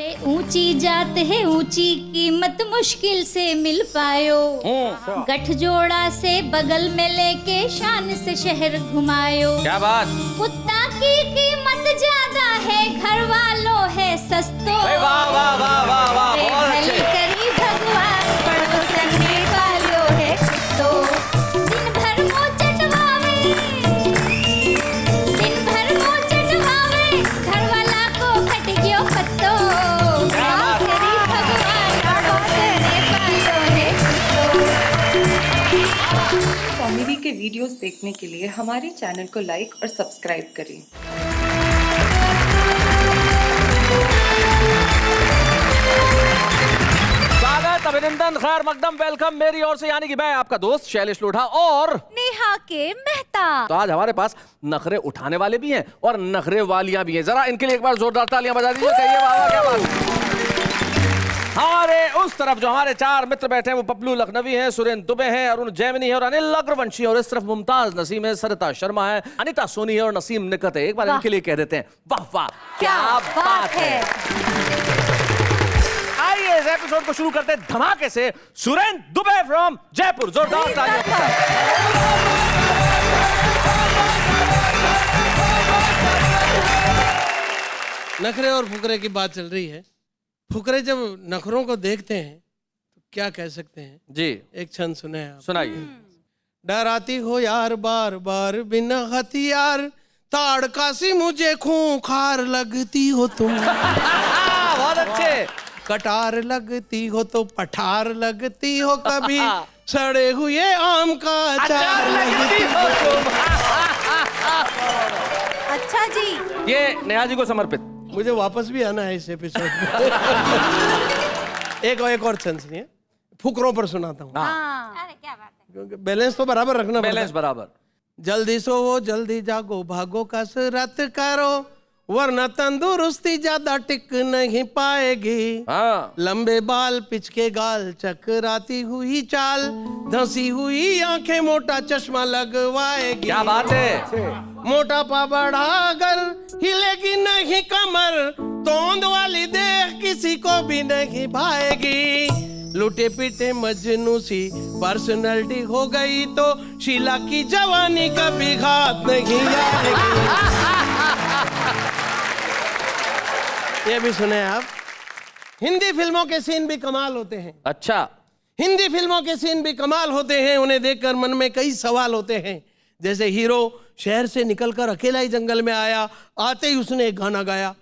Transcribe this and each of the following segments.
अरे ऊंची जात है ऊंची कीमत मुश्किल से मिल पायो। गठजोड़ा से बगल में लेके शान से शहर घुमायो। क्या बात। कुत्ता की कीमत ज्यादा है, घर वालों है सस्तो। वाह वाह वाह वाह वाह, बहुत अच्छे। करी भगवान पड़ोसने वालों है तो दिन भर मुँह चटवावे, दिन भर मुँह चटवावे, घर वाला को फट गयो पत्तो। करी भगवान पड़ोसने वालों है तो। कॉमेडी के वीडियोस देखने के लिए हमारे चैनल को लाइक और सब्सक्राइब करें। स्वागत, अभिनंदन, खैर मकदम, वेलकम मेरी ओर से, यानी कि मैं आपका दोस्त शैलेश लोढ़ा और नेहा के मेहता। तो आज हमारे पास नखरे उठाने वाले भी हैं और नखरे वालियां भी हैं। जरा इनके लिए एक बार जोरदार तालियां बजा दीजिए। कहिए वाह वाह, क्या बात। हमारे उस तरफ जो हमारे चार मित्र बैठे हैं वो पप्लू लखनवी हैं, सुरेंद्र दुबे हैं, अरुण जैमिनी है और अनिल अग्रवंशी है। और इस तरफ मुमताज नसीम है, सरिता शर्मा है, अनिता सोनी है और नसीम निकत है। एक बार इनके लिए कह देते हैं वाह वाह क्या बात है। आइए इस एपिसोड को शुरू करते हैं धमाके से। सुरेंद्र दुबे फ्रॉम जयपुर, जोरदार तालियों के साथ। नखरे और फुकरे की बात चल रही है। फुकरे जब नखरों को देखते हैं तो क्या कह सकते हैं जी, एक छंद सुने आप। सुनाइए। डराती हो यार बार बार बिना हथियार, ताड़का सी मुझे खूंखार लगती हो तुम। बहुत अच्छे। कटार लगती हो तो पठार लगती हो, कभी सड़े हुए आम का अचार लगती हो तुम। अच्छा जी, ये नेहा जी को समर्पित। मुझे वापस भी आना है इस एपिसोड में। एक और छंद सुनिए, फुकरों पर सुनाता हूँ। अरे क्या बात है। क्योंकि बैलेंस तो बराबर रखना पड़ता है। बैलेंस बराबर। जल्दी सोवो जल्दी जागो, भागो कसरत करो, वरना तंदुरुस्ती ज्यादा टिक नहीं पाएगी। हाँ। लंबे बाल पिचके गाल, चकराती हुई चाल, धंसी हुई आंखें, मोटा चश्मा लगवाएगी। क्या बात है। मोटापा बढ़ा अगर हिलेगी नहीं कमर, तोंद वाली देख किसी को भी नहीं भाएगी। लुटे पीटे मजनू सी पर्सनैलिटी हो गई तो शीला की जवानी कभी घात नहीं आएगी। ये भी सुने आप। हिंदी फिल्मों के सीन भी कमाल होते हैं। अच्छा। हिंदी फिल्मों के सीन भी कमाल होते हैं। उन्हें देखकर मन में कई सवाल होते हैं। जैसे हीरो शहर से निकलकर अकेला ही जंगल में आया, आते ही उसने एक गाना गाया।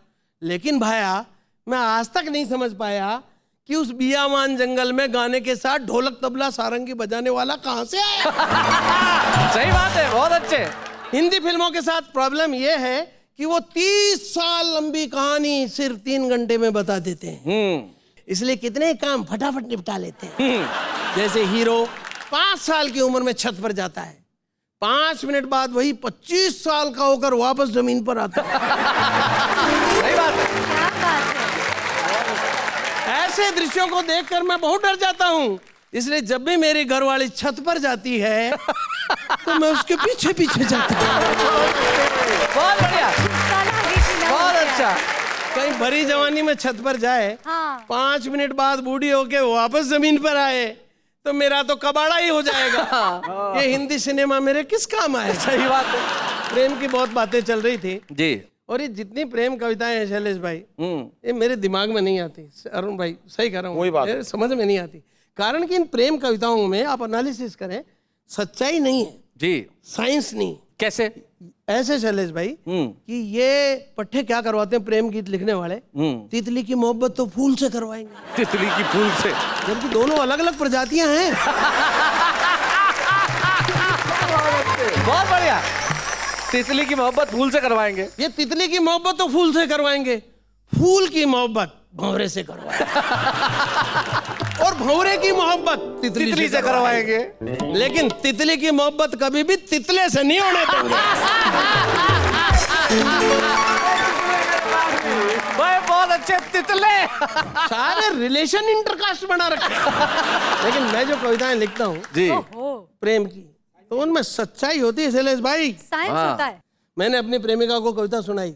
लेकिन भाया, मैं आज तक नहीं समझ पाया कि उस बियावान जंगल में गाने के साथ ढोलक तबला सारंगी बजाने वाला कहां से आया। सही बात है, बहुत अच्छे। हिंदी फिल्मों के साथ प्रॉब्लम यह है कि वो 30 साल लंबी कहानी सिर्फ 3 घंटे में बता देते हैं। इसलिए कितने काम फटाफट निपटा लेते हैं। जैसे हीरो 5 साल की उम्र में छत पर जाता है, 5 मिनट बाद वही 25 साल का होकर वापस जमीन पर आता है। सही बात है। क्या बात है। ऐसे दृश्यों को देखकर मैं बहुत डर जाता हूँ। इसलिए जब भी मेरी घरवाली छत पर जाती है तो मैं उसके पीछे पीछे जाता हूँ। बहुत बढ़िया, बहुत अच्छा। कहीं भरी जवानी में छत पर जाए, 5 मिनट बाद बूढ़ी होके वापस जमीन पर आए तो मेरा तो कबाड़ा ही हो जाएगा। ये हिंदी सिनेमा मेरे किस काम आए। सही बात है। प्रेम की बहुत बातें चल रही थी जी। और ये जितनी प्रेम कविताएं हैं शैलेश भाई, ये मेरे दिमाग में नहीं आती। अरुण भाई सही कह रहा हूँ, ये समझ में नहीं आती। कारण कि इन प्रेम कविताओं में आप एनालिसिस करें, सच्चाई नहीं है जी, साइंस नहीं। कैसे? ऐसे शैलेश भाई कि ये पट्टे क्या करवाते हैं प्रेम गीत लिखने वाले, तितली की मोहब्बत तो फूल से करवाएंगे। तितली की फूल से? जबकि दोनों अलग अलग प्रजातियां हैं। बहुत बढ़िया। तितली की मोहब्बत फूल से करवाएंगे। ये तितली की मोहब्बत तो फूल से करवाएंगे, फूल की मोहब्बत भंवरे से करवाएंगे, और भंवरे की मोहब्बत तितली से करवाएंगे। लेकिन तितली की मोहब्बत कभी भी तितले से नहीं होने देंगे। भाई बहुत अच्छे तितले। सारे रिलेशन इंटरकास्ट बना रखे। लेकिन मैं जो कविताएं लिखता हूँ जी प्रेम की, तो उनमें सच्चाई होती है शैलेश भाई। साइंस होता है। मैंने अपनी प्रेमिका को कविता सुनाई,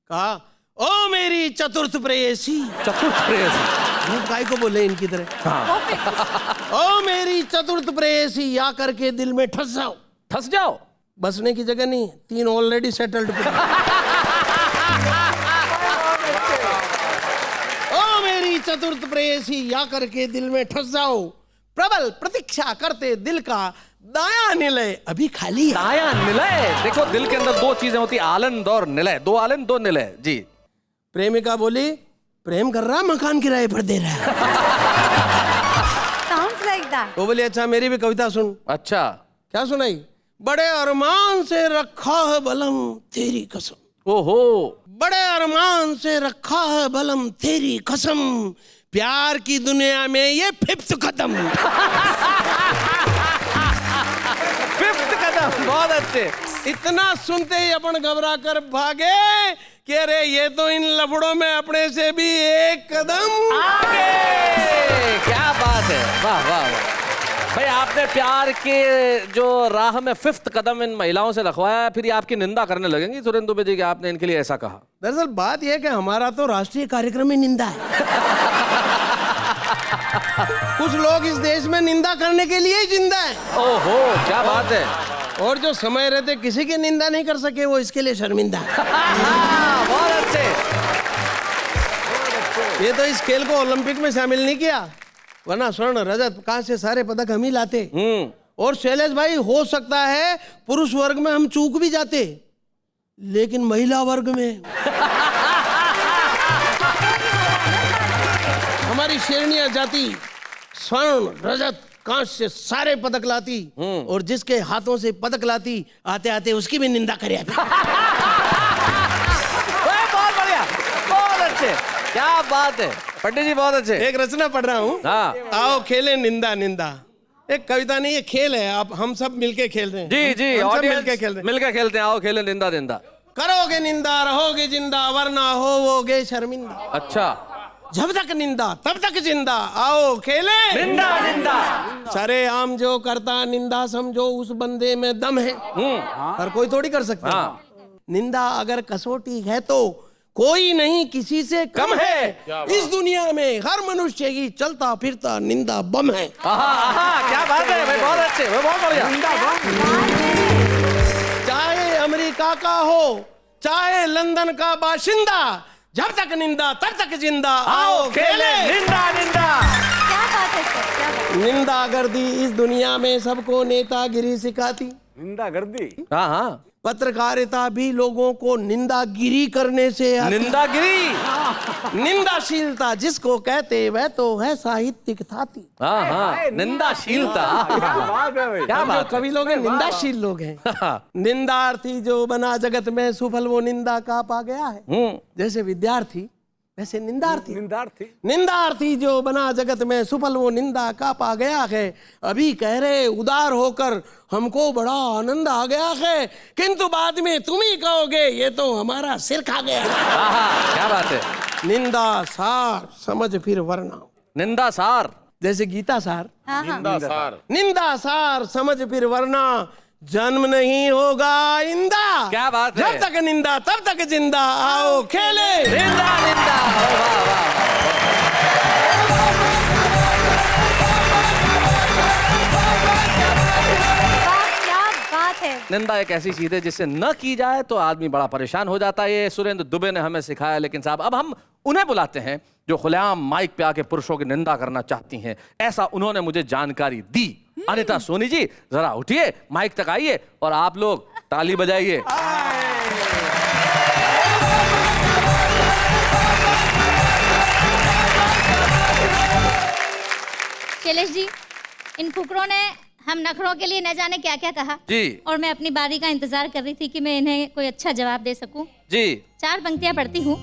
कहा ओ मेरी चतुर्थ प्रेयसी। चतुर्थ प्रेयसी झूठ काय को बोले इनकी तरह। हाँ। ओ मेरी चतुर्थ प्रेयसी या करके दिल में ठस जाओ। ठस जाओ? बसने की जगह नहीं, 3 ऑलरेडी सेटल्ड। ओ मेरी चतुर्थ प्रेयसी या करके दिल में ठस जाओ, प्रबल प्रतीक्षा करते दिल का दाया निलय अभी खाली है। दाया निलय। देखो दिल के अंदर 2 चीजें होती, आलंद और निलय। 2 आलंद 2 निलय। जी। प्रेमिका बोली, प्रेम कर रहा, मकान किराए पर दे रहा है। Sounds like that. वो बोली, अच्छा मेरी भी कविता सुन। अच्छा। क्या सुनाई? बड़े अरमान से रखा है बलम तेरी कसम। ओहो। बड़े अरमान से रखा है बलम तेरी कसम, प्यार की दुनिया में ये 5th कदम। 5th कदम। बहुत अच्छे। इतना सुनते ही अपन घबरा कर भागे कि अरे ये तो इन लफड़ों में अपने से भी 1 कदम आगे। क्या बात है, वाह वाह वाह। भाई आपने प्यार के जो राह में 5th कदम इन महिलाओं से रखवाया, फिर ये आपकी निंदा करने लगेंगी सुरेंद्र दुबे जी कि आपने इनके लिए ऐसा कहा। दरअसल बात यह है कि हमारा तो राष्ट्रीय कार्यक्रम ही निंदा है। कुछ लोग इस देश में निंदा करने के लिए ही जिंदा है। ओहो, क्या बात है। और जो समय रहते किसी की निंदा नहीं कर सके, वो इसके लिए शर्मिंदा है। बहुत अच्छे। ये तो इस खेल को ओलंपिक में शामिल नहीं किया, वरना स्वर्ण रजत कहां से सारे पदक हम ही लाते। और शैलेश भाई, हो सकता है पुरुष वर्ग में हम चूक भी जाते, लेकिन महिला वर्ग में हमारी शेरनियां जाती स्वर्ण रजत कांस्य सारे पदक लाती, और जिसके हाथों से पदक लाती आते आते उसकी भी निंदा करे। बहुत बढ़िया, बहुत अच्छे, क्या बात है पंडित जी, बहुत अच्छे। एक रचना पढ़ रहा हूँ। हाँ। आओ खेले निंदा निंदा। एक कविता नहीं, ये खेल है, आप हम सब मिलके खेल रहे हैं। जी जी, हम सब ऑडियंस मिलके खेल रहे हैं। मिलके खेलते हैं। आओ खेले निंदा निंदा। करोगे निंदा रहोगे जिंदा, वरना होवोगे शर्मिंदा। अच्छा। जब तक निंदा तब तक जिंदा, आओ खेले निंदा निंदा। सारे आम जो करता निंदा, समझो उस बंदे में दम है। हर कोई थोड़ी कर सकता। हाँ। निंदा अगर कसौटी है तो कोई नहीं किसी से कम है। इस दुनिया में हर मनुष्य की चलता फिरता निंदा बम है। क्या बात है भाई, बहुत अच्छे, बहुत बढ़िया। चाहे अमेरिका का हो चाहे लंदन का बाशिंदा, जब तक निंदा तब तक जिंदा, आओ खेले निंदा निंदा। क्या बात है सर, क्या बात है। निंदा गर्दी इस दुनिया में सबको नेतागिरी सिखाती। निंदा गर्दी। हाँ हाँ। पत्रकारिता भी लोगों को निंदागिरी करने से आती। निंदागिरी। निंदाशीलता जिसको कहते वह तो है साहित्यिक थाती। हाँ हाँ, निंदाशीलता। क्या बात है भाई। क्या बात। कवि लोग हैं, निंदाशील लोग हैं। निंदार्थी जो बना जगत में सुफल, वो निंदा का पा गया है। जैसे विद्यार्थी वैसे निंदार्थी। निंदार्थी जो बना जगत में सुफल, वो निंदा का पा गया है। अभी कह रहे उदार होकर हमको बड़ा आनंद आ गया है, किंतु बाद में तुम ही कहोगे ये तो हमारा सिर खा गया। क्या बात है। निंदा सार समझ फिर वरना। निंदा सार जैसे गीता सार। हाँ, हाँ। निंदा सार समझ फिर वरना, जन्म नहीं होगा इंदा। क्या बात है। जब तक निंदा तब तक जिंदा, आओ खेले निंदा निंदा। वाह वाह। क्या बात है। निंदा एक ऐसी चीज है जिससे न की जाए तो आदमी बड़ा परेशान हो जाता है। ये सुरेंद्र दुबे ने हमें सिखाया। लेकिन साहब, अब हम उन्हें बुलाते हैं जो खुलेआम माइक पे आके पुरुषों की निंदा करना चाहती हैं। ऐसा उन्होंने मुझे जानकारी दी। अनिता सोनी जी, जरा उठिए, माइक तक आइए और आप लोग ताली बजाइए। शैलेश जी, इन फुकरों ने हम नखरों के लिए न जाने क्या क्या कहा जी। और मैं अपनी बारी का इंतजार कर रही थी कि मैं इन्हें कोई अच्छा जवाब दे सकूं। जी। 4 पंक्तियां पढ़ती हूँ।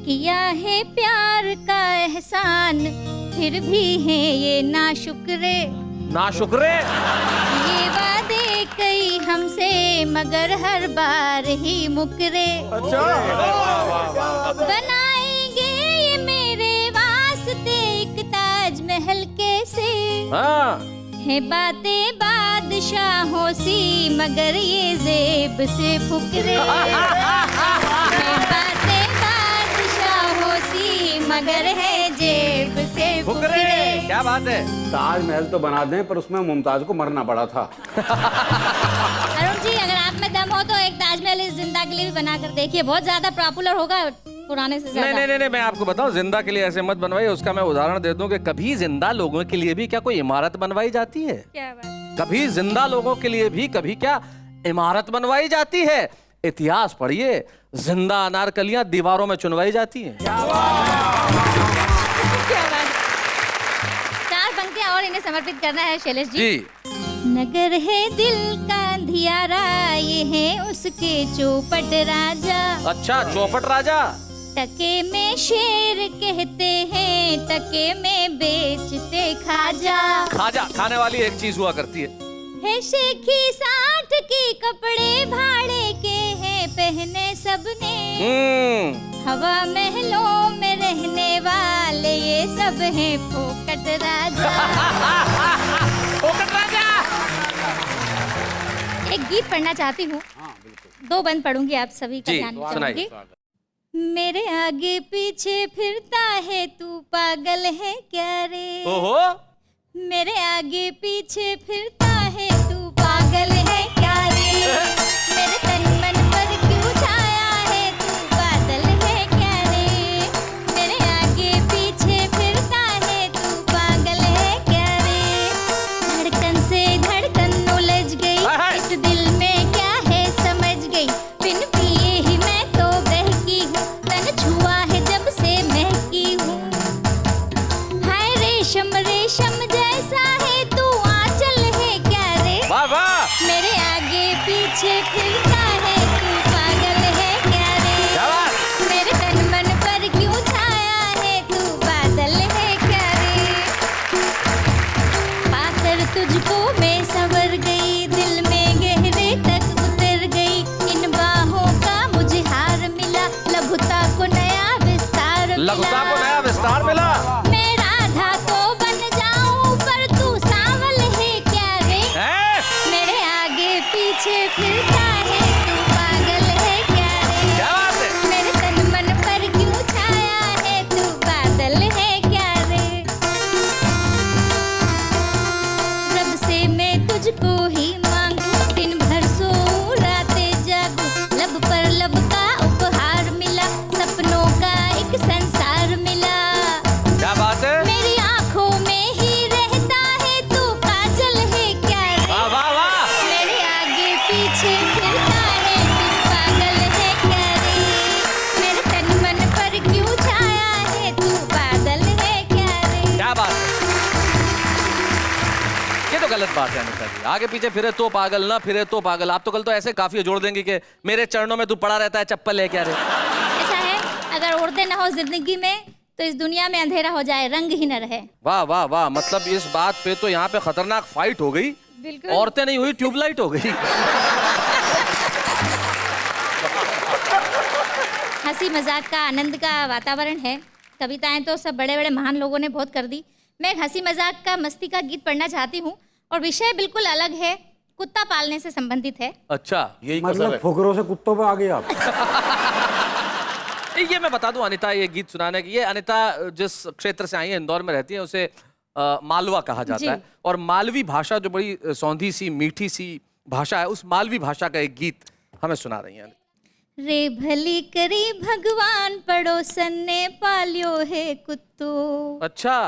किया है प्यार का एहसान, फिर भी है ये नाशुक्रे। नाशुक्रे। ये वादे कई हमसे मगर हर बार ही मुकरे। बनाएंगे ये मेरे वास्ते एक ताजमहल कैसे। हाँ। है बातें बादशाहों सी मगर ये जेब से फुकरे। है बातें अगर है जेब से फुकरे। फुकरे। क्या बात है। ताजमहल तो बना दें पर उसमें मुमताज को मरना पड़ा था। अरुण जी अगर आप में दम हो तो एक ताजमहल इस जिंदा के लिए भी बना कर देखिए, बहुत ज्यादा पॉपुलर होगा पुराने से ज्यादा। नहीं, मैं आपको बताऊं, जिंदा के लिए ऐसे मत बनवाइए। उसका मैं उदाहरण दे दूं कि कभी जिंदा लोगों के लिए भी क्या कोई इमारत बनवाई जाती है? क्या बात। कभी जिंदा लोगों के लिए भी कभी क्या इमारत बनवाई जाती है? इतिहास पढ़िए, जिंदा अनारकलियां दीवारों में चुनवाई जाती हैं। क्या बात। 4 पंक्तियां और इन्हें समर्पित करना है शैलेश जी। नगर है दिल का अंधियारा, ये है उसके चौपट राजा। अच्छा, चौपट राजा। टके में शेर कहते हैं, टके में बेचते खाजा। खाजा खाने वाली एक चीज हुआ करती है शेखी 60 की कपड़े भाड़े के हैं, पहने सबने। हवा महलों में रहने वाले ये सब हैं फोकट राजा। फोकट राजा। एक गीत पढ़ना चाहती हूँ, 2 बंद पढ़ूंगी, आप सभी का ध्यान रखूंगी। मेरे आगे पीछे फिरता है तू पागल है क्या रे। ओहो। मेरे आगे पीछे फिरता है तू पागल है क्या रे। मेरे तन मन पर क्यों छाया है तू बादल है क्या रे। मेरे आगे पीछे फिरता है तू पागल है क्या रे। धड़कन से धड़कन उलझ गई, इस दिल में क्या है समझ गई। बिन पिए ही मैं तो बहकी हूँ, तन छुआ है जब से महकी हूँ। हाय रेशम रेशम जैसा है तू आंचल है क्या रे। वाह वाह। मेरे आगे पीछे फिरता है तू पागल है क्या रे। क्या बात। मेरे तन मन पर क्यों छाया है तू बादल है क्या रे। पाकर तुझको मैं संवर गई, दिल में गहरे तक उतर गई। इन बाहों का मुझे हार मिला, लघुता को नया विस्तार मिला। लघुता को नया विस्तार मिला। मैं राधा तो बन जाऊं पर तू सांवल है क्या रे। मेरे आगे पीछे फिरता है तू पागल है क्या रे। क्या बात है। मेरे तन मन पर क्यों छाया है तू बादल है क्या रे। रब से मैं तुझको ही मांगू, दिन भर सोऊं रातें जागूं। लब पर लब का उपहार मिला, सपनों का एक संसार मिला। क्या बात है। मेरी आंखों में ही रहता है तू काजल है क्या रे। वाह वाह वाह। मेरे आगे पीछे फिरता है तू पागल है क्या रे। मेरे तन मन पर क्यों छाया है तू बादल है क्या रे। क्या बात है। ये तो गलत बात है अनिता जी, आगे पीछे फिरे तो पागल, ना फिरे तो पागल। आप तो कल तो ऐसे काफी जोड़ देंगे कि मेरे चरणों में तू पड़ा रहता है, चप्पल है क्या रे। ऐसा है, अगर उड़ते न हो जिंदगी में तो इस दुनिया में अंधेरा हो जाए, रंग ही न रहे। वाह वाह वाह। मतलब इस बात पे तो यहाँ पे खतरनाक फाइट हो गई। बिल्कुल। औरतें नहीं हुई, ट्यूबलाइट हो गई। हंसी मजाक का आनंद का वातावरण है। कविताएं तो सब बड़े बड़े महान लोगों ने बहुत कर दी। मैं एक हंसी मजाक का मस्ती का गीत पढ़ना चाहती हूँ और विषय बिल्कुल अलग है, कुत्ता पालने से संबंधित है। अच्छा, यही मतलब फुकरों से कुत्तों पे आ गए आप। ये मैं बता दूं, अनिता ये गीत सुनाने की, ये अनिता जिस क्षेत्र से आई है, इंदौर में रहती है, उसे मालवा कहा जाता है। और मालवी भाषा जो बड़ी सौंधी सी मीठी सी भाषा है, उस मालवी भाषा का एक गीत हमें सुना रही है। रे भली करी भगवान पड़ोसन ने पालियो है कुत्तो। अच्छा।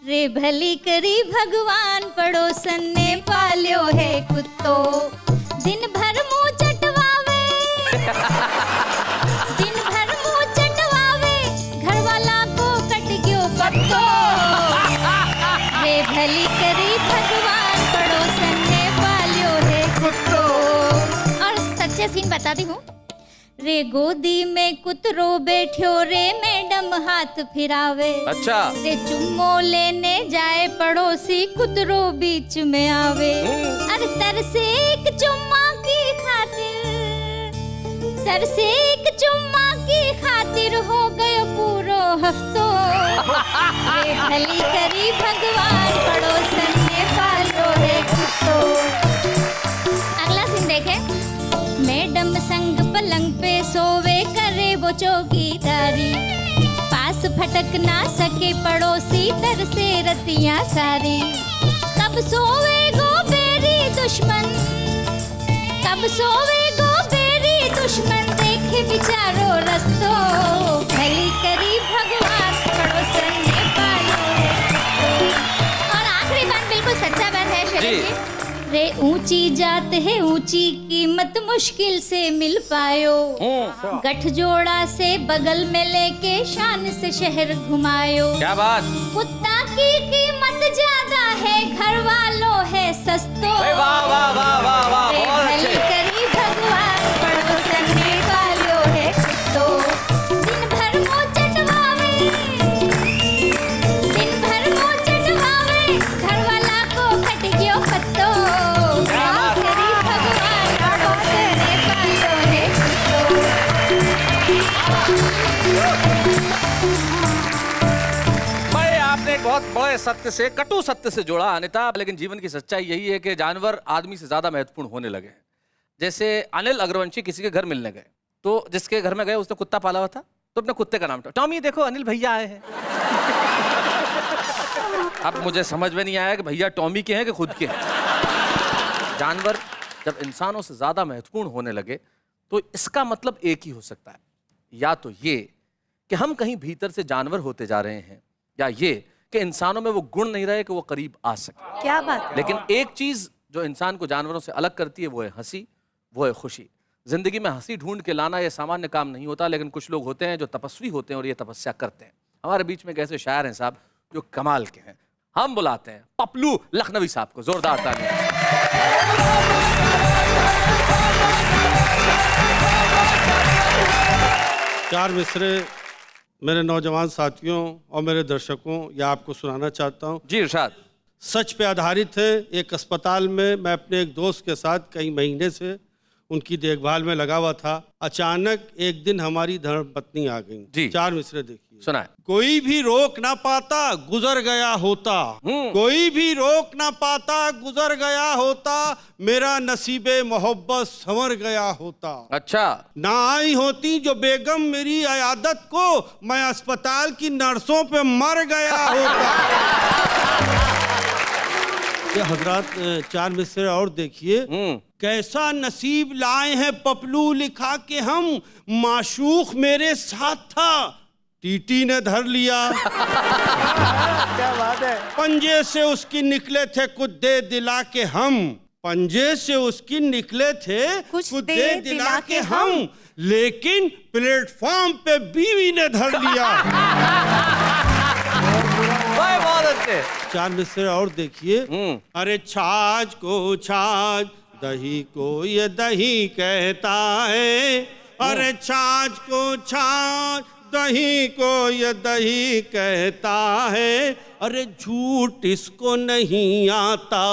रे भली करी भगवान पड़ोसन ने पालियो है कुत्तो। दिन भर मुंह चटवावे, दिन भर मुंह चटवावे, घर वाला को कट गयो पत्तो। रे भली करी भगवान पड़ोसन ने पालियो है कुत्तो। और सच्चे सीन बताती हूँ। रे गोदी में कुतरो बैठ्यो रे मैडम हाथ फिरावे। अच्छा। रे चुम्मो लेने जाए पड़ोसी कुतरो बीच में आवे। अरे तरसे एक चुम्मा की खातिर, तरसे एक चुम्मा की खातिर हो गयो पूरो हफ्तो। रे भली करी भगवान पड़ोसन ने पालो है कुत्तो। अगला सीन देखें। मैडम संग पलंग पे सोवे करे वो चौकीदारी, पास भटक ना सके पड़ोसी दर से रतियां सारी। कब सोवेगो बेरी दुश्मन, कब सोवेगो बेरी दुश्मन, देखे बिचारो रस्तो, भली करी भगवान पड़ोसन ने पालो। और आखिरी बात बिल्कुल सच्चा बात है शरद जी। रे ऊंची जात है ऊंची कीमत मुश्किल से मिल पायो, गठजोड़ा से बगल में लेके शान से शहर घुमायो। क्या बात, कुत्ता की कीमत ज्यादा है घर वालों है सस्तो, वाह वाह वाह वाह वाह, रे बहुत भली अच्छे। करी भगवान पड़ोसन ने पालो है तो, दिन भर मुंह चटवावे, दिन भर मुंह चटवावे, घर वाला को कट गयो पत्तो, करी भगवान पड़ोसन ने पालो है तो। भाई आपने एक बहुत बड़े सत्य से, कटु सत्य से जोड़ा अनिता, लेकिन जीवन की सच्चाई यही है कि जानवर आदमी से ज्यादा महत्वपूर्ण होने लगे हैं। जैसे अनिल अग्रवंशी किसी के घर मिलने गए, तो जिसके घर में गए उसने कुत्ता पाला हुआ था, तो अपने कुत्ते का नाम टॉमी, देखो अनिल भैया आए हैं। अब मुझे समझ में नहीं आया कि भैया टॉमी के हैं कि खुद के हैं। जानवर जब इंसानों से ज्यादा महत्वपूर्ण होने लगे तो इसका मतलब एक ही हो सकता है, या तो ये कि हम कहीं भीतर से जानवर होते जा रहे हैं, या ये कि इंसानों में वो गुण नहीं रहे कि वो करीब आ सके। क्या बात है। लेकिन एक चीज जो इंसान को जानवरों से अलग करती है वो है हंसी, वो है खुशी। जिंदगी में हंसी ढूंढ के लाना ये सामान्य काम नहीं होता, लेकिन कुछ लोग होते हैं जो तपस्वी होते हैं और ये तपस्या करते हैं। हमारे बीच में एक ऐसे शायर हैं साहब जो कमाल के हैं, हम बुलाते हैं पपलू लखनवी साहब को। जोरदार तालियां। चार मिसरे मेरे नौजवान साथियों और मेरे दर्शकों या आपको सुनाना चाहता हूँ। जी इरशाद। सच पे आधारित है। एक अस्पताल में मैं अपने एक दोस्त के साथ कई महीने से उनकी देखभाल में लगा हुआ था। अचानक एक दिन हमारी धर्मपत्नी आ जी। गई। चार मिसरे देखिए। सुनाए। कोई भी रोक ना पाता गुजर गया होता, कोई भी रोक ना पाता गुजर गया होता, मेरा नसीबे मोहब्बत संवर गया होता। अच्छा। ना आई होती जो बेगम मेरी अयादत को, मैं अस्पताल की नर्सों पे मर गया होता। ये हजरात चार मिसरे और देखिए। कैसा नसीब लाए हैं पपलू लिखा के हम, माशूक मेरे साथ था टीटी ने धर लिया। क्या बात है। पंजे से उसकी निकले थे कुछ दे दिला के हम, पंजे से उसकी निकले थे कुछ कुछ दे दिला के हम, लेकिन प्लेटफॉर्म पे बीवी ने धर लिया। बहुत अच्छे। चार मिसरे और देखिए। अरे छाछ को छाछ दही को ये दही कहता है, अरे छाछ को छाछ दही को ये दही कहता है, अरे झूठ इसको नहीं आता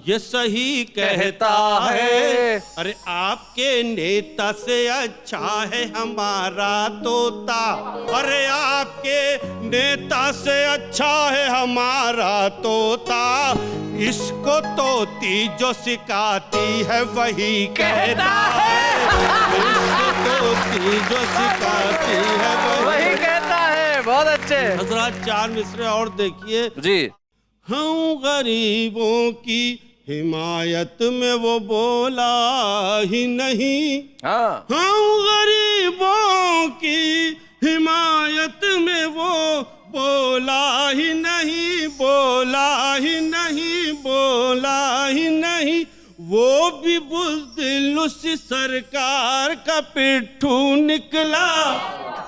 ये सही कहता है। अरे आपके नेता से अच्छा है हमारा तोता, अरे आपके नेता से अच्छा है हमारा तोता, इसको तोती जो सिखाती है वही कहता है, इसको तोती जो सिखाती है वही कहता है। बहुत अच्छे। हजरात चार मिसरे और देखिए जी। हम गरीबों की हिमायत में वो बोला ही नहीं, हाँ। हम गरीबों की हिमायत में वो बोला ही नहीं, बोला ही नहीं, बोला ही नहीं, वो भी बुज़दिल उसी सरकार का पिट्ठू निकला।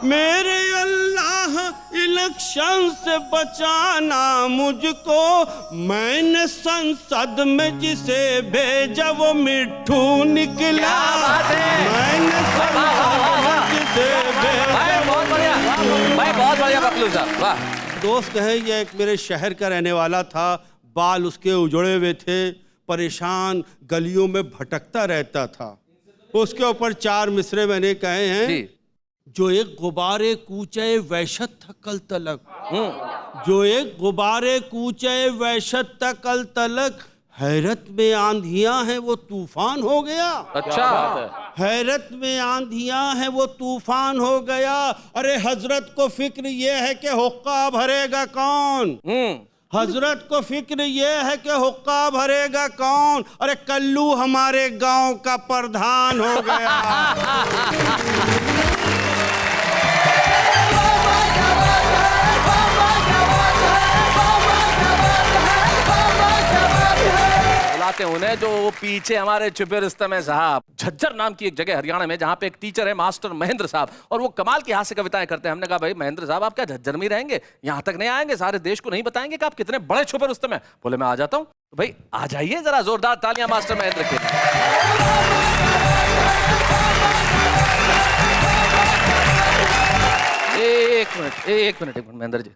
मेरे अल्लाह इलेक्शन से बचाना मुझको, मैंने संसद में जिसे भेजा वो मिट्ठू निकला। मैंने संसद में जिसे भेजा। बहुत बढ़िया भाई, बहुत बढ़िया पपलू साहब, वाह। दोस्त है ये एक मेरे शहर का रहने वाला था, बाल उसके उजड़े हुए थे, परेशान गलियों में भटकता रहता था। उसके ऊपर चार मिसरे मैंने कहे हैं जी। जो एक गुब्बारे कूचे वहशत था कल तलक, जो एक गुब्बारे कूचे वहशत था कल तलक, हैरत में आंधियां हैं वो तूफान हो गया। अच्छा। हैरत में आंधियां हैं वो तूफान हो गया। अरे हजरत को फिक्र ये है कि हुक्का भरेगा कौन। हजरत को फिक्र ये है कि हुक्का भरेगा कौन। अरे कल्लू हमारे गांव का प्रधान हो गया। बुलाते उन्हें जो वो पीछे हमारे छुपे रुस्तम है साहब। झज्जर नाम की एक जगह हरियाणा में जहाँ पे एक टीचर है मास्टर महेंद्र साहब, और वो कमाल की हास्य कविताएं करते हैं। हमने कहा भाई महेंद्र साहब आप क्या झज्जर में ही रहेंगे, यहाँ तक नहीं आएंगे, सारे देश को नहीं बताएंगे कि आप कितने बड़े छुपे रुस्तम हैं। बोले मैं आ जाता हूँ। तो भाई आ जाइए, जरा जोरदार तालियां मास्टर महेंद्र के लिए। एक minute Mahendra ji.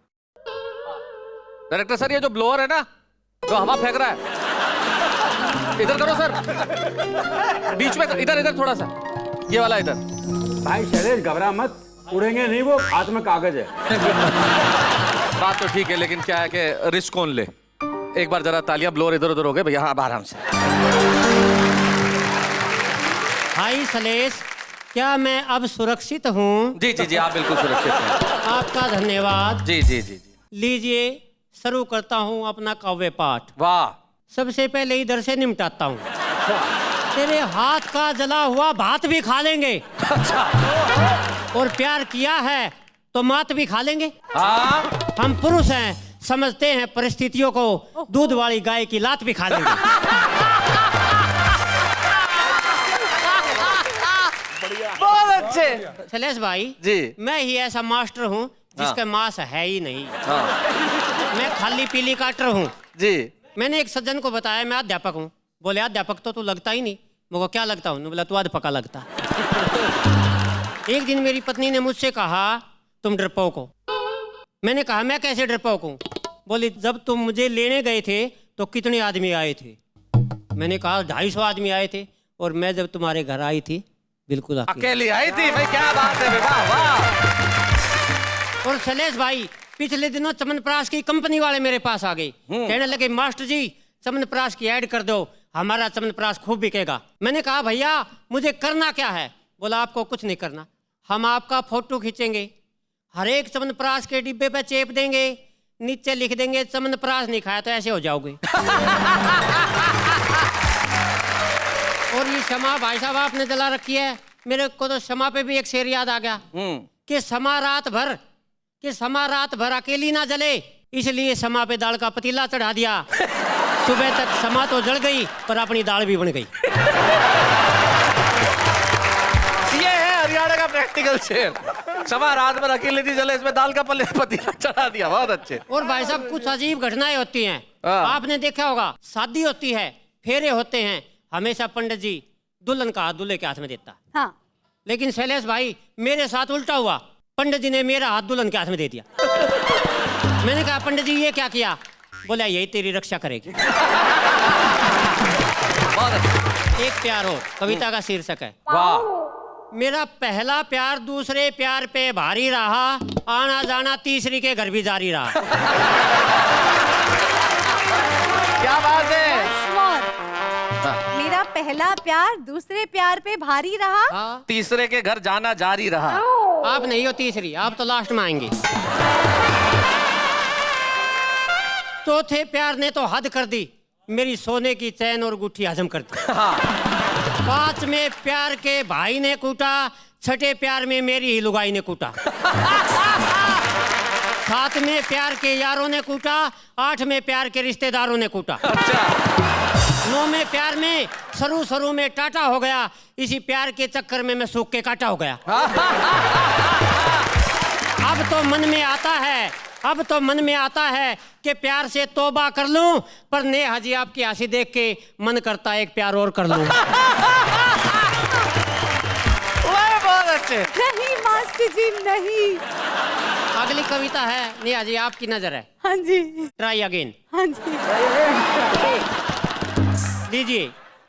Director sir ये जो ब्लोअर है ना जो हवा फेंक रहा है, इधर करो सर, बीच में इधर थोड़ा सा, ये वाला इधर। भाई शैलेश घबरा मत, उड़ेंगे नहीं, वो हाथ में कागज है। बात तो ठीक है, लेकिन क्या है कि रिस्क कौन ले। एक बार जरा तालियां, ब्लोअर इधर उधर हो गए भैया, अब आराम से। भाई शैलेश, क्या मैं अब सुरक्षित हूँ? जी जी जी, आप बिल्कुल सुरक्षित हैं। आपका धन्यवाद। जी जी जी जी। लीजिए शुरू करता हूँ अपना काव्य पाठ। वाह। सबसे पहले इधर से निपटाता हूँ। तेरे हाथ का जला हुआ भात भी खा लेंगे। अच्छा। और प्यार किया है तो मात भी खा लेंगे। हाँ। हम पुरुष हैं, समझते हैं परिस्थितियों को, दूध वाली गाय की लात भी खा लेंगे। बहुत अच्छे शैलेश भाई जी। मैं ही ऐसा मास्टर हूँ जिसका मांस है ही नहीं। हाँ। मैं खाली पीली काटर हूँ जी। मैंने एक सज्जन को बताया मैं अध्यापक हूँ। बोले अध्यापक तो तू लगता ही नहीं। मुझको क्या लगता हूँ? बोला तू अध्यापका लगता। एक दिन मेरी पत्नी ने मुझसे कहा तुम डरपोक हो। मैंने कहा मैं कैसे डरपोक हूँ? बोली जब तुम मुझे लेने गए थे तो कितने आदमी आए थे? मैंने कहा 250 आदमी आए थे। और मैं जब तुम्हारे घर आई थी बिल्कुल अकेली आई थी। भाई क्या बात है, वाह वाह। और शैलेश भाई पिछले दिनों चमनप्राश की कंपनी वाले मेरे पास आ गए, कहने लगे मास्टर जी चमनप्राश की ऐड कर दो, हमारा चमनप्राश खूब बिकेगा। मैंने कहा भैया मुझे करना क्या है? बोला आपको कुछ नहीं करना, हम आपका फोटो खींचेंगे, हर एक चमनप्राश के डिब्बे पे चेप देंगे, नीचे लिख देंगे चमनप्राश नहीं खाया तो ऐसे हो जाओगे। और ये क्षमा भाई साहब आपने जला रखी है। मेरे को तो क्षमा पे भी एक शेर याद आ गया कि समा रात भर अकेली ना जले, इसलिए समा पे दाल का पतीला चढ़ा दिया। सुबह तक समा तो जल गई पर अपनी दाल भी बन गई। ये है हरियाणा का प्रैक्टिकल शेर। समा रात भर अकेली थी जले, इसमें दाल का पतीला चढ़ा दिया। बहुत अच्छे। और भाई साहब कुछ अजीब घटनाएं होती हैं। आपने देखा होगा शादी होती है, फेरे होते हैं, हमेशा पंडित जी दुल्हन का हाथ दूल्हे के हाथ में देता। हाँ। लेकिन शैलेश भाई मेरे साथ उल्टा हुआ, पंडित जी ने मेरा हाथ दुल्हन के हाथ में दे दिया। मैंने कहा पंडित जी ये क्या किया? बोला यही तेरी रक्षा करेगी। एक प्यार हो कविता का शीर्षक है। वाह। मेरा पहला प्यार दूसरे प्यार पे भारी रहा, आना जाना तीसरी के घर भी जारी रहा। क्या बात है। मेरा पहला प्यार दूसरे प्यार पे भारी रहा, हाँ। तीसरे के घर जाना जारी रहा। आप नहीं हो तीसरी, आप तो लास्ट में आएंगे। चौथे प्यार ने तो हद कर दी, मेरी सोने की चैन और गुट्ठी हजम कर दी। पांचवें प्यार के भाई ने कूटा, छठे प्यार में मेरी ही लुगाई ने कूटा। सातवें प्यार के यारों ने कूटा, आठवें प्यार के रिश्तेदारों ने कूटा। नौवें प्यार में सरू सरू में टाटा हो गया, इसी प्यार के चक्कर में मैं सूख के काटा हो गया। अब तो मन में आता है कि प्यार से तौबा कर लूं, पर नेहा जी आपकी हंसी देख के मन करता है एक प्यार और कर लूं। बहुत अच्छे। नहीं मास्टर जी नहीं। अगली कविता है नेहा जी आपकी नजर है। हाँ जी। Try again. हाँ जी। लीजिए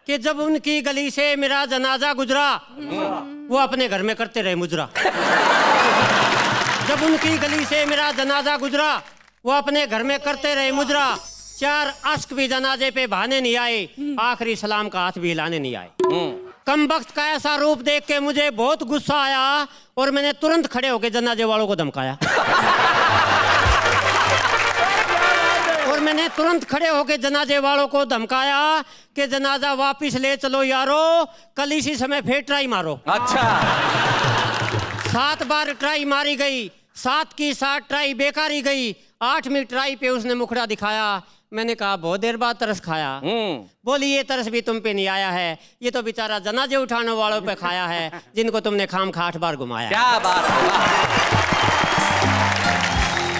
कि जब उनकी गली से मेरा जनाजा गुजरा, वो अपने घर में करते रहे मुजरा। जब उनकी गली से मेरा जनाजा गुजरा, वो अपने घर में करते रहे मुजरा। 4 अश्क भी जनाजे पे बहाने नहीं आए, आखिरी सलाम का हाथ भी हिलाने नहीं आए। कमबख्त का ऐसा रूप देख के मुझे बहुत गुस्सा आया और मैंने तुरंत खड़े होकर जनाजे वालों को धमकाया। और मैंने तुरंत खड़े होकर जनाजे वालों को धमकाया कि जनाजा वापस ले चलो यारो, कल इसी समय फिर ट्राई मारो। अच्छा 7 बार ट्राई मारी गई, 7 की 7 ट्राई बेकार ही गई। 8वीं ट्राई पे उसने मुखड़ा दिखाया। मैंने कहा बहुत देर बाद तरस खाया। बोली ये तरस भी तुम पे नहीं आया है, ये तो बेचारा जनाजे उठाने वालों पे खाया है जिनको तुमने खाम खा 8 बार घुमाया। क्या बात है।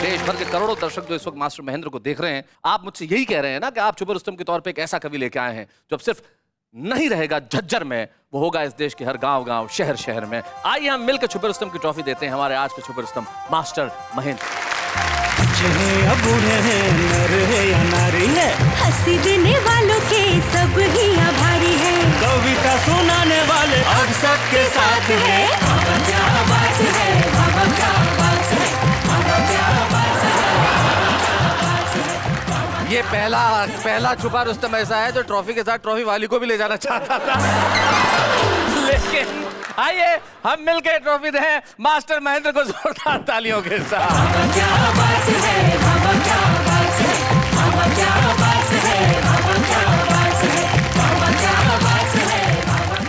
देश भर के करोड़ों दर्शक जो इस वक्त मास्टर महेंद्र को देख रहे हैं, आप मुझसे यही कह रहे हैं ना कि आप छुपे रुस्तम के तौर पे एक ऐसा कवि लेके आए हैं जो अब सिर्फ नहीं रहेगा झज्जर में, वो होगा इस देश के हर गांव-गांव, शहर-शहर में। आइए हम मिलकर छुपे रुस्तम की ट्रॉफी देते हैं हमारे आज के छुपे रुस्तम मास्टर महेंद्र। बूढ़े हैं, नर है या नारी है, हंसी देने वालों के सब ही आभारी है, कविता सुनाने वाले अब सबके साथ है। बाबा क्या बात है, बाबा क्या बात है, बाबा क्या बात है। ये पहला छुपा रुस्तम ऐसा है जो ट्रॉफी के साथ ट्रॉफी वाली को भी ले जाना चाहता था। लेकिन आइए हम मिलकर ट्रॉफी दें मास्टर महेंद्र को जोरदार तालियों के साथ। बाबा क्या बात है, बाबा क्या बात है, बाबा क्या बात है, बाबा क्या बात है, बाबा क्या बात है।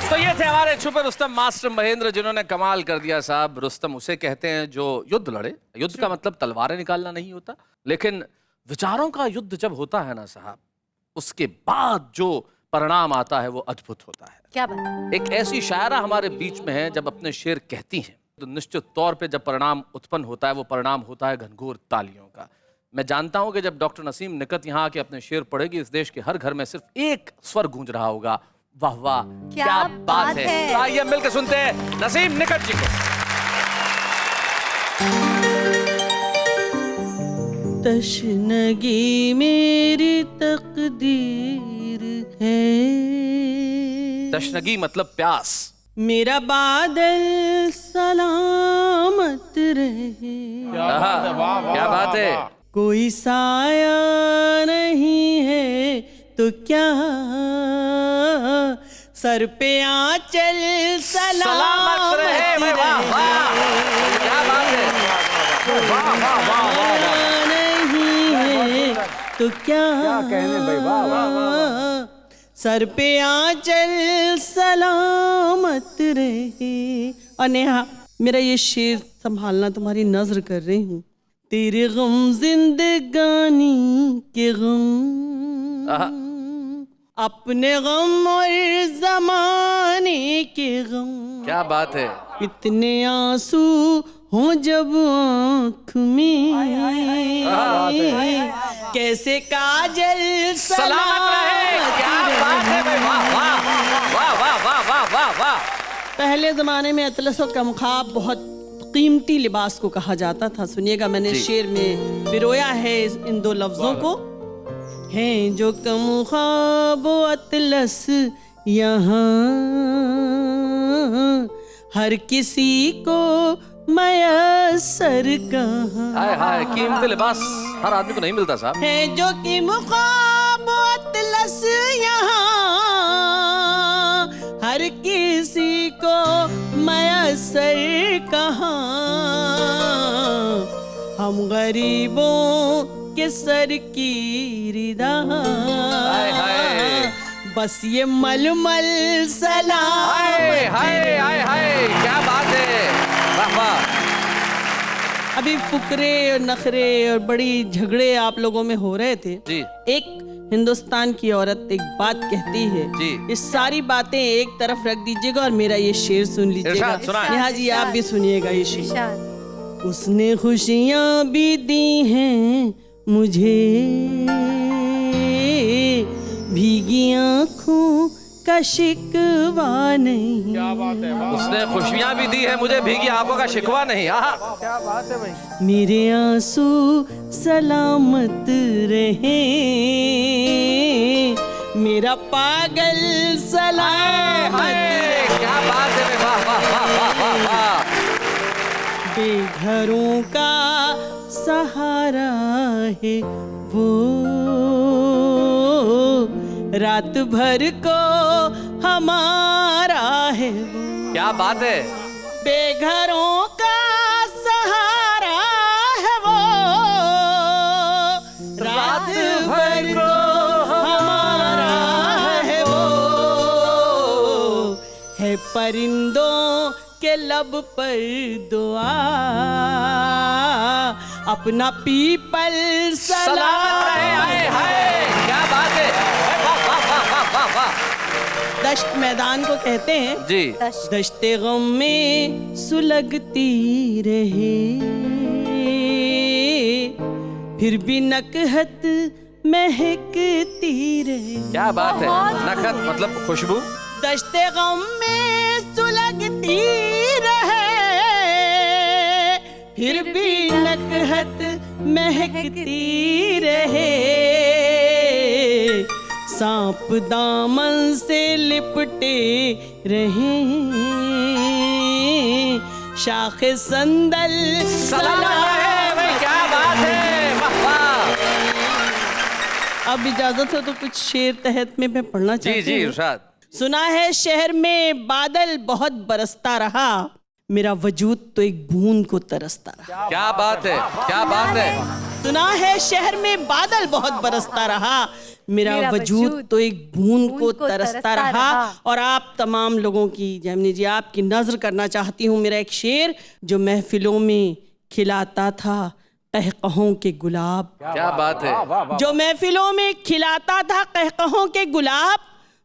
तो ये थे हमारे छुपे रुस्तम मास्टर महेंद्र, जिन्होंने कमाल कर दिया साहब। रुस्तम उसे कहते हैं जो युद्ध लड़े। युद्ध का मतलब तलवारें निकालना नहीं होता, लेकिन विचारों का युद्ध जब होता है ना साहब, उसके बाद जो परिणाम आता है वो अद्भुत होता है। क्या बात। एक ऐसी शायरा हमारे बीच में है, जब अपने शेर कहती हैं तो निश्चित तौर पे जब परिणाम उत्पन्न होता है वो परिणाम होता है घनघोर तालियों का। मैं जानता हूं कि जब डॉक्टर नसीम निकट यहाँ आके अपने शेर पढ़ेगी, इस देश के हर घर में सिर्फ एक स्वर गूंज रहा होगा, वाह वाह क्या बात है। तो आइए मिलकर सुनते हैं नसीम निकट जी को। तशनगी मेरी तकदीर है, तशनगी मतलब प्यास। मेरा बादल सलामत रहे, क्या बात है। कोई साया नहीं है तो क्या, सर पे आंचल सलामत रहे। वाह वाह क्या बात है। वाह वाह वाह नहीं है तो क्या कहने भाई, वाह वाह वाह। सर पे आंचल सलामत रहे। और नेहा, मेरा ये शेर संभालना तुम्हारी नजर कर रही हूँ। तेरे गम जिंदगानी के गम, अपने गम और जमाने के गम, क्या बात है। इतने आंसू हो जब आँख में, कैसे काजल सलामत रहे। क्या बात है भाई, वाह वाह वाह वाह वाह वाह वाह वाह। पहले जमाने में अतलस और कमखाब बहुत कीमती लिबास को कहा जाता था। सुनिएगा, मैंने शेर में पिरोया है इन 2 लफ्जों को। हैं जो कमखाब अतलस यहाँ, हर किसी को मयसर कहाँ। हाय हाय, कीमती लिबास हर आदमी को नहीं मिलता साहब। है जो कि मुखाब अतलस यहाँ, हर किसी को मयसर कहाँ। हम गरीबों के सर की रिदा, बस ये मलमल सलाम। हाय हाय हाय हाय, क्या बात है, वाह वाह। अभी फुकरे और नखरे और बड़ी झगड़े आप लोगों में हो रहे थे जी। एक हिंदुस्तान की औरत एक बात कहती है जी। इस सारी बातें एक तरफ रख दीजिएगा और मेरा ये शेर सुन लीजिएगा। इरशाद सुनाएं। नेहा जी आप भी सुनिएगा ये शेर। उसने खुशियां भी दी हैं मुझे, भीगी आंखों का शिकवा नहीं। क्या बात है। उसने खुशियां भी दी है मुझे, भीगी आंखों का शिकवा नहीं। क्या बात है भाई। मेरे आंसू सलामत रहे, मेरा पागल सलामत रहे। क्या बात है, वाह वाह वाह वाह वाह वाह। बेघरों का सहारा है वो, रात भर को हमारा है वो, क्या बात है। बेघरों का सहारा है वो, रात भर को हमारा है वो, है परिंदों के लब पर दुआ, अपना पीपल सलामत रहे। हाय हाय, क्या बात है। वाह वाह वाह वाह वाह वाह। दश्त मैदान को कहते हैं जी। दश्ते गम में सुलगती रहे, फिर भी नकहत महकती रहे। क्या बात है। नकहत मतलब खुशबू। दश्ते गम में सुलगती रहे, फिर भी नकहत महकती रहे, सांप दामन से लिपटे रहे, शाखे संदल सलाम रहे। क्या बात है। वाह वाह। अब इजाजत हो तो कुछ शेर तहत में मैं पढ़ना जी चाहती जी हूँ। इरशाद। सुना है शहर में बादल बहुत बरसता रहा, मेरा वजूद तो एक बूंद को तरसता रहा। क्या बात है, क्या बात है। सुना है शहर में बादल बहुत बरसता रहा, मेरा वजूद तो एक बूंद को तरसता रहा। और आप तमाम लोगों की, जैमिनी जी, आपकी नज़र करना चाहती हूँ मेरा एक शेर जो महफिलों में खिलाता था कहकहों के गुलाब। क्या बात है। जो महफिलों में खिलाता था कहकहों के गुलाब,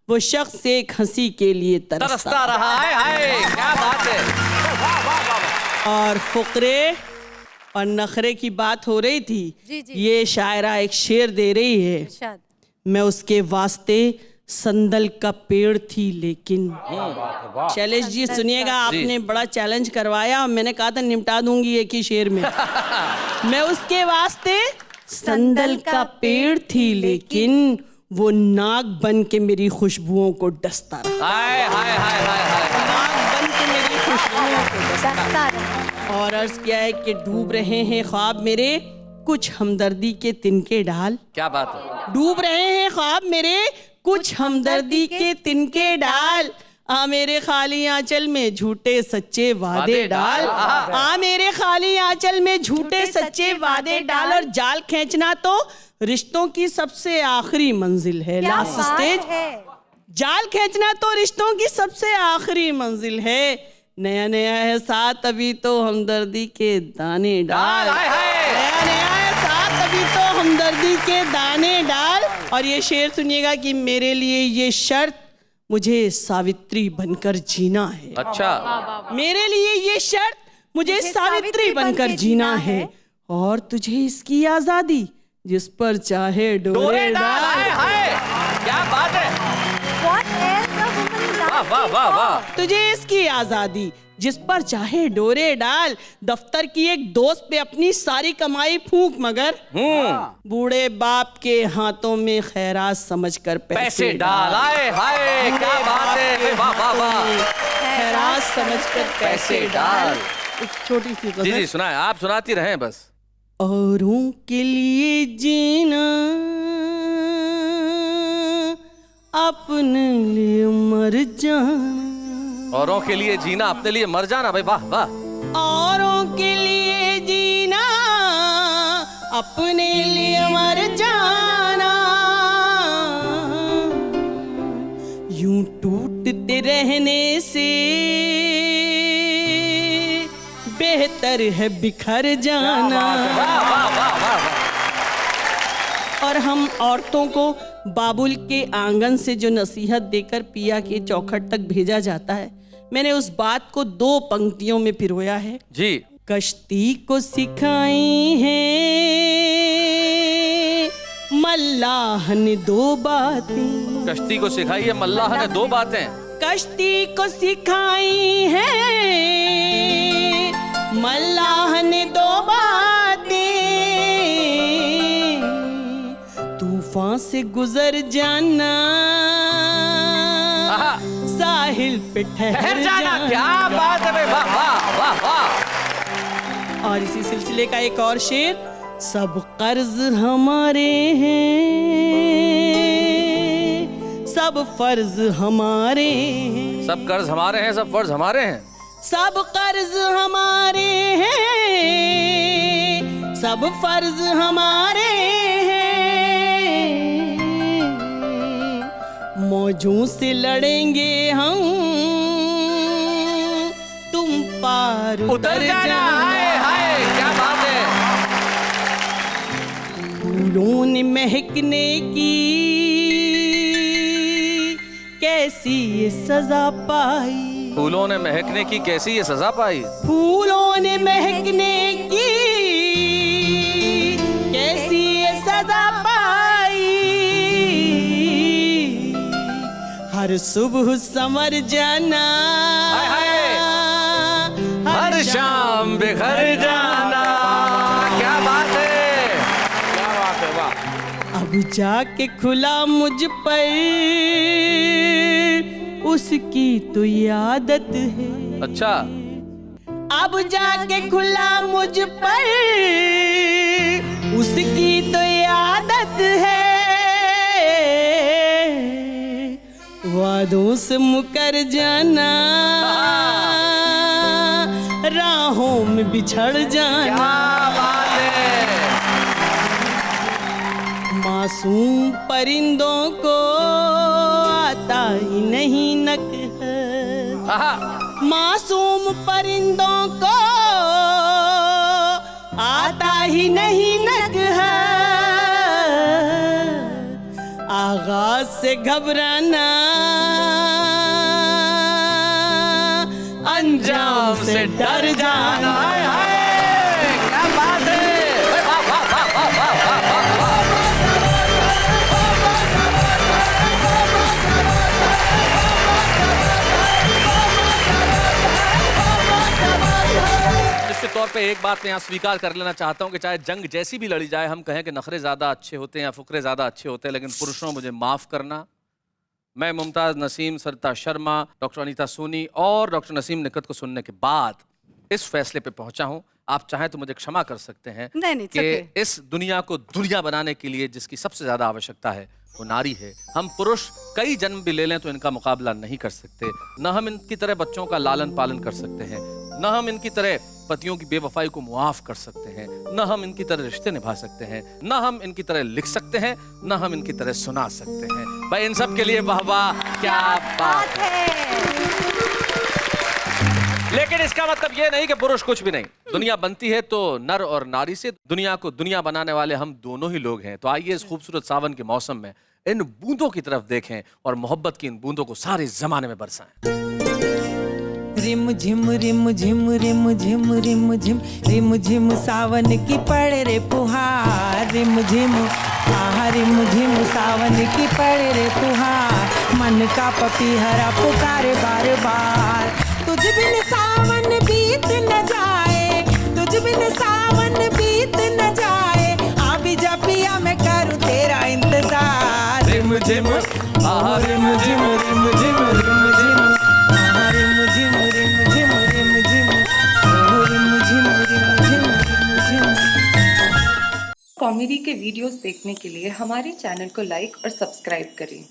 वो शख्स एक हंसी के लिए तरसता रहा है। हाय, क्या बात है। और फुकरे और नखरे की बात हो रही थी। जी, जी। ये शायरा एक शेर दे रही है, मैं उसके वास्ते संदल का पेड़ थी लेकिन। शैलेश जी सुनिएगा, आपने बड़ा चैलेंज करवाया और मैंने कहा था निपटा दूंगी एक ही शेर में। मैं उसके वास्ते संदल का पेड़ थी लेकिन, वो नाग बन के मेरी खुशबुओं को डसता रहा। हाय हाय हाय हाय हाय। नाग बन के मेरी खुशबुओं को डसता रहा। और अर्ज किया है कि डूब रहे हैं ख्वाब मेरे कुछ हमदर्दी के तिनके डाल। क्या बात है। डूब रहे हैं ख्वाब मेरे कुछ हमदर्दी के तिनके डाल, आ मेरे खाली आंचल में झूठे सच्चे वादे डाल। आ मेरे खाली आंचल में झूठे सच्चे वादे डाल। और जाल खींचना तो रिश्तों की सबसे आखिरी मंजिल है, लास्ट स्टेज। जाल खींचना तो रिश्तों की सबसे आखिरी मंजिल है, नया नया है साथ अभी तो हमदर्दी के दाने डाल। नया नया है साथ अभी तो हमदर्दी के दाने डाल। और ये शेर सुनिएगा कि मेरे लिए ये शर्त मुझे सावित्री बनकर जीना है। अच्छा। मेरे लिए ये शर्त मुझे सावित्री बनकर जीना है, और तुझे इसकी आजादी जिस पर चाहे डोरे डाल। हाय हाय, क्या बात है। वाह वाह वाह वाह। तुझे इसकी आजादी जिस पर चाहे डोरे डाल, दफ्तर की एक दोस्त पे अपनी सारी कमाई फूंक, मगर बूढ़े बाप के हाथों में खैरात समझकर पैसे डाल। हाय हाय, क्या बात है। वाह वाह वाह। खैरात समझकर पैसे डाल। एक छोटी सी जी जी सुनाए, आप सुनाती रहें बस। औरों के लिए जीना अपने लिए मर जाना। औरों के लिए जीना अपने लिए मर जाना। भाई वाह वाह। औरों के लिए जीना अपने लिए मर जाना, यूं टूटते रहने से बेहतर है बिखर जाना। और हम औरतों को बाबुल के आंगन से जो नसीहत देकर पिया के चौखट तक भेजा जाता है, मैंने उस बात को 2 पंक्तियों में पिरोया है जी। कश्ती को सिखाई है मल्लाह ने 2 बातें। कश्ती को सिखाई है मल्लाह ने 2 बातें। कश्ती को सिखाई है मल्लाह ने 2 बातें, तूफान से गुजर जाना साहिल पे ठहर जाना। क्या बात है भाई, वाह वाह वाह वाह। और इसी सिलसिले का एक और शेर, सब कर्ज हमारे हैं सब फर्ज हमारे हैं, सब कर्ज हमारे हैं, सब फर्ज हमारे हैं, सब कर्ज हमारे हैं, सब फर्ज हमारे हैं, मौजों से लड़ेंगे हम, तुम पार उतर जाना। हाय हाय क्या बात है। फूलों ने महकने की कैसी ये सजा पाई, फूलों ने महकने की कैसी ये सजा पाई, फूलों ने महकने की कैसी ये सजा पाई, हर सुबह समर जाना, हाय हाय, हर शाम बिखर जाना। क्या बात है, क्या बात है, वाह। अब जाके खुला मुझ पर उसकी तो आदत है, अच्छा, अब जाके खुला मुझ पर उसकी तो आदत है, वादों से मुकर जाना, राहों में बिछड़ जाना। क्या बात है। मासूम परिंदों को आता ही नहीं नकहर, मासूम परिंदों को आता ही नहीं नकहर, आगाज से घबराना, अंजाम से डर जाना। हाय हाय क्या बात है। वाह वाह वाह वाह वाह वाह वाह। निश्चित तौर पे एक बात मैं यहाँ स्वीकार कर लेना चाहता हूँ कि चाहे जंग जैसी भी लड़ी जाए, हम कहें कि नखरे ज़्यादा अच्छे होते हैं या फुकरे ज़्यादा अच्छे होते हैं, लेकिन पुरुषों मुझे माफ़ करना, मैं मुमताज़ नसीम, सरिता शर्मा, डॉक्टर अनीता सोनी और डॉक्टर नसीम निकत को सुनने के बाद इस फैसले पे पहुंचा हूं। आप चाहें तो मुझे क्षमा कर सकते हैं कि इस दुनिया को दुनिया बनाने के लिए जिसकी सबसे ज़्यादा आवश्यकता है वो नारी है। हम पुरुष कई जन्म भी ले लें तो इनका मुकाबला नहीं कर सकते। न हम इनकी तरह बच्चों का लालन पालन कर सकते हैं, न हम इनकी तरह पतियों की बेवफाई को मुआफ कर सकते हैं, न हम इनकी तरह रिश्ते निभा सकते हैं, न हम इनकी तरह लिख सकते हैं, न हम इनकी तरह सुना सकते हैं। भाई इन सब के लिए वाह वाह, क्या बात है। लेकिन इसका मतलब ये नहीं कि पुरुष कुछ भी नहीं। दुनिया बनती है तो नर और नारी से, दुनिया को दुनिया बनाने वाले हम दोनों ही लोग हैं। तो आइए इस खूबसूरत सावन के मौसम में इन बूंदों की तरफ देखें और मोहब्बत की इन बूंदों को सारे जमाने में बरसाएं। रिम झिम रिम झिम रिम झिम रिम झिम रिम झिम सावन की पड़ रे फुहार, रिम झिम आहा रिम झिम सावन की पड़ रे फुहार, मन का पपीहरा पुकारे बार बार, तुझ बिन सावन बीत न जाए, तुझ बिन सावन बीत न जाए, अभी जा पिया मैं करूँ तेरा इंतजार, रिम झिम आहा रिम झिम रिम झिम रिम झिम आहा रिम झिम रिम झिम रिम झिम ओह रिम झिम रिम झिम रिम झिम। कॉमेडी के वीडियोस देखने के लिए हमारे चैनल को लाइक और सब्सक्राइब करें।